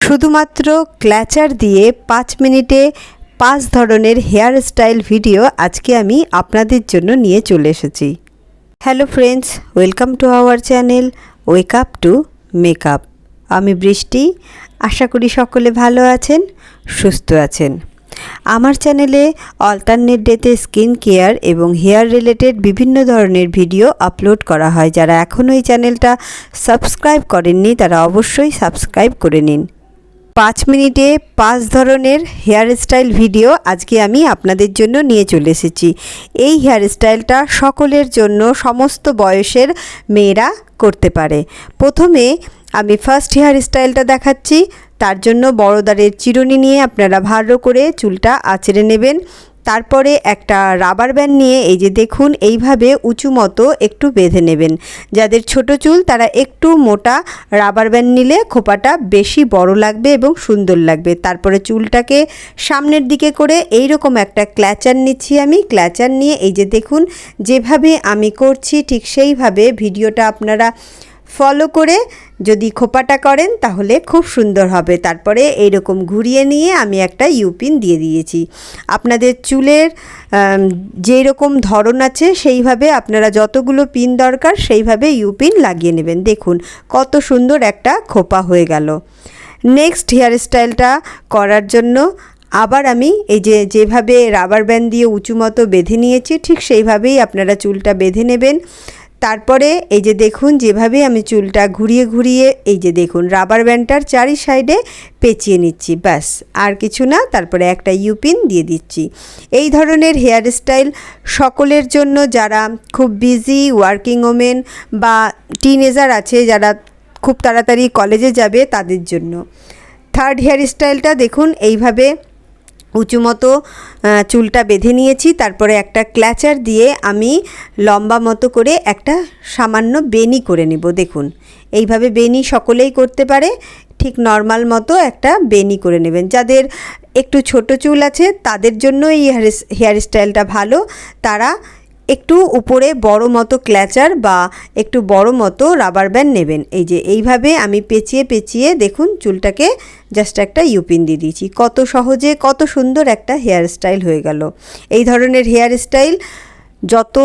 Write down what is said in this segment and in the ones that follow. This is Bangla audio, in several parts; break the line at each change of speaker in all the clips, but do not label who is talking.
শুধুমাত্র ক্ল্যাচার দিয়ে 5 মিনিটে 5 ধরনের হেয়ার স্টাইল ভিডিও আজকে আমি আপনাদের জন্য নিয়ে চলে এসেছি। Hello friends, welcome to our channel wake up to makeup. আমি বৃষ্টি। আশা করি সকলে ভালো আছেন, সুস্থ আছেন। আমার চ্যানেলে অল্টারনেট ডেতে স্কিন কেয়ার এবং হেয়ার রিলেটেড বিভিন্ন ধরনের ভিডিও আপলোড করা হয়। যারা এখনও এই চ্যানেলটা সাবস্ক্রাইব করেননি তারা অবশ্যই সাবস্ক্রাইব করে নিন। 5 মিনিটে 5 ধরনের হেয়ার স্টাইল ভিডিও আজকে আমি আপনাদের জন্য নিয়ে চলে এসেছি। এই হেয়ার স্টাইলটা সকলের জন্য, সমস্ত বয়সের মেয়েরা করতে পারে। প্রথমে আমি ফার্স্ট হেয়ার স্টাইলটা দেখাচ্ছি। তার জন্য বড় দাঁড়ের চিরুনি নিয়ে আপনারা ভালো করে চুলটা আঁচড়ে নেবেন। তারপরে একটা রাবার ব্যান্ড নিয়ে এই যে দেখুন এইভাবে উঁচু মতো একটু বেঁধে নেবেন। যাদের ছোট চুল তারা একটু মোটা রাবার ব্যান্ড নিলে খোপাটা বেশি বড় লাগবে এবং সুন্দর লাগবে। তারপরে চুলটাকে সামনের দিকে করে এই রকম একটা ক্ল্যাচার নিচ্ছি আমি। ক্ল্যাচার নিয়ে এই যে দেখুন যেভাবে আমি করছি ঠিক সেইভাবে ভিডিওটা আপনারা ফলো করে যদি খোপাটা করেন তাহলে খুব সুন্দর হবে। তারপরে এইরকম ঘুরিয়ে নিয়ে আমি একটা ইউপিন দিয়ে দিয়েছি। আপনাদের চুলের যেই রকম ধরন আছে সেইভাবে আপনারা যতগুলো পিন দরকার সেইভাবে ইউপিন লাগিয়ে নেবেন। দেখুন কত সুন্দর একটা খোপা হয়ে গেল। নেক্সট হেয়ার স্টাইলটা করার জন্য আবার আমি এই যেভাবে রাবার ব্যান্ড দিয়ে উঁচু মতো বেঁধে নিয়েছি ঠিক সেইভাবেই আপনারা চুলটা বেঁধে নেবেন। তারপরে এই যে দেখুন যেভাবে আমি চুলটা ঘুরিয়ে ঘুরিয়ে এই যে দেখুন রাবার ব্যান্ডটার চারি সাইডে পেঁচিয়ে নিচ্ছি, ব্যাস আর কিছু না। তারপরে একটা ইউপিন দিয়ে দিচ্ছি। এই ধরনের হেয়ার স্টাইল সকলের জন্য, যারা খুব বিজি ওয়ার্কিং ওমেন বা টিনেজার আছে যারা খুব তাড়াতাড়ি কলেজে যাবে তাদের জন্য। থার্ড হেয়ার স্টাইলটা দেখুন এইভাবে উঁচু মতো চুলটা বেঁধে নিয়েছি। তারপরে একটা ক্ল্যাচার দিয়ে আমি লম্বা মতো করে একটা সামান্য বেনি করে নেব। দেখুন এইভাবে বেনি সকলেই করতে পারে, ঠিক নর্মাল মতো একটা বেনি করে নেবেন। যাদের একটু ছোট চুল আছে তাদের জন্য এই হেয়ার স্টাইলটা ভালো। তারা একটু উপরে বড় মতো ক্ল্যাচার বা একটু বড় মতো রাবার ব্যান্ড নেবেন। এই যে এইভাবে আমি পেঁচিয়ে পেঁচিয়ে দেখুন চুলটাকে জাস্ট একটা ইউপিন দিয়ে দিয়েছি। কত সহজে কত সুন্দর একটা হেয়ার স্টাইল হয়ে গেল। এই ধরনের হেয়ার স্টাইল যত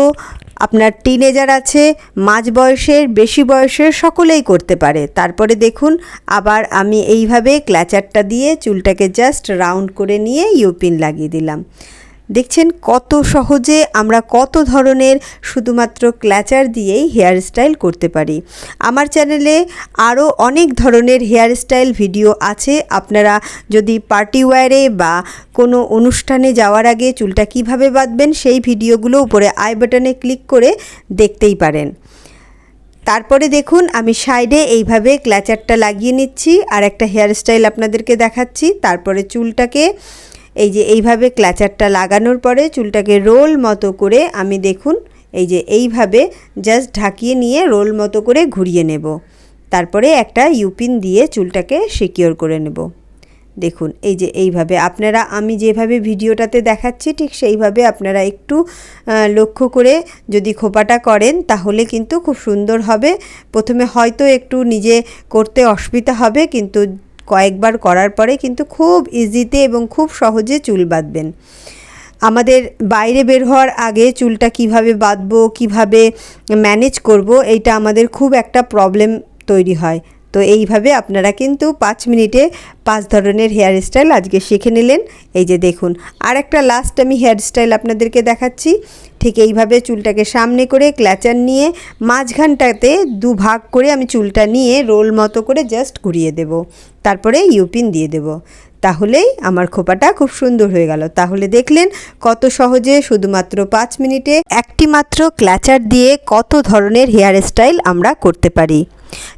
আপনার টিনেজার আছে, মাঝ বয়সের, বেশি বয়সের সকলেই করতে পারে। তারপরে দেখুন আবার আমি এইভাবে ক্ল্যাচারটা দিয়ে চুলটাকে জাস্ট রাউন্ড করে নিয়ে ইউপিন লাগিয়ে দিলাম। দেখছেন কত সহজে আমরা কত ধরনের শুধুমাত্র ক্ল্যাচার দিয়েই হেয়ার স্টাইল করতে পারি। আমার চ্যানেলে আরও অনেক ধরনের হেয়ার স্টাইল ভিডিও আছে। আপনারা যদি পার্টি ওয়্যারে বা কোনো অনুষ্ঠানে যাওয়ার আগে চুলটা কিভাবে বাঁধবেন সেই ভিডিওগুলো উপরে আই বাটনে ক্লিক করে দেখতেই পারেন। তারপরে দেখুন আমি সাইডে এইভাবে ক্ল্যাচারটা লাগিয়ে নিচ্ছি আর একটা হেয়ার স্টাইল আপনাদেরকে দেখাচ্ছি। তারপরে চুলটাকে এই যে এইভাবে ক্ল্যাচারটা লাগানোর পরে চুলটাকে রোল মতো করে আমি দেখুন এই যে এইভাবে জাস্ট ঢাকিয়ে নিয়ে রোল মতো করে ঘুরিয়ে নেব। তারপরে একটা ইউপিন দিয়ে চুলটাকে সিকিওর করে নেব। দেখুন এই যে এইভাবে আপনারা আমি যেভাবে ভিডিওটাতে দেখাচ্ছি ঠিক সেইভাবে আপনারা একটু লক্ষ্য করে যদি খোপাটা করেন তাহলে কিন্তু খুব সুন্দর হবে। প্রথমে হয়তো একটু নিজে করতে অসুবিধা হবে, কিন্তু কয়েকবার করার পরে কিন্তু খুব ইজিতে এবং খুব সহজে চুল বাঁধবেন। আমাদের বাইরে বের হওয়ার আগে চুলটা কিভাবে বাঁধবো, কিভাবে ম্যানেজ করব, এইটা আমাদের খুব একটা প্রবলেম তৈরি হয়। তো এইভাবে আপনারা কিন্তু 5 মিনিটে 5 ধরনের হেয়ার স্টাইল আজকে শিখে নিলেন। এই যে দেখুন আর একটা লাস্ট আমি হেয়ার স্টাইল আপনাদেরকে দেখাচ্ছি। ঠিক এইভাবে চুলটাকে সামনে করে ক্ল্যাচার নিয়ে মাঝখানটাতে 2 ভাগ করে আমি চুলটা নিয়ে রোল মতো করে জাস্ট ঘুরিয়ে দেব। তারপরে ইউপিন দিয়ে দেব। তাহলেই আমার খোপাটা খুব সুন্দর হয়ে গেল। তাহলে দেখলেন কত সহজে শুধুমাত্র 5 মিনিটে একটি মাত্র ক্ল্যাচার দিয়ে কত ধরনের হেয়ার স্টাইল আমরা করতে পারি।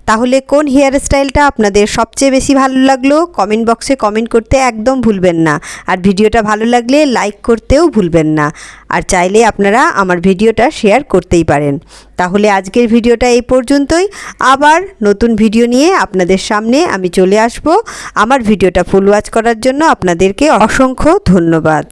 তাহলে কোন হেয়ার স্টাইলটা আপনাদের সবচেয়ে বেশি ভালো লাগলো কমেন্ট বক্সে কমেন্ট করতে একদম ভুলবেন না। আর ভিডিওটা ভালো লাগলে লাইক করতেও ভুলবেন না। আর চাইলে আপনারা আমার ভিডিওটা শেয়ার করতেই পারেন। তাহলে আজকের ভিডিওটা এই পর্যন্তই। আবার নতুন ভিডিও নিয়ে আপনাদের সামনে আমি চলে আসব। আমার ভিডিওটা ফুল ওয়াচ করার জন্য আপনাদেরকে অসংখ্য ধন্যবাদ।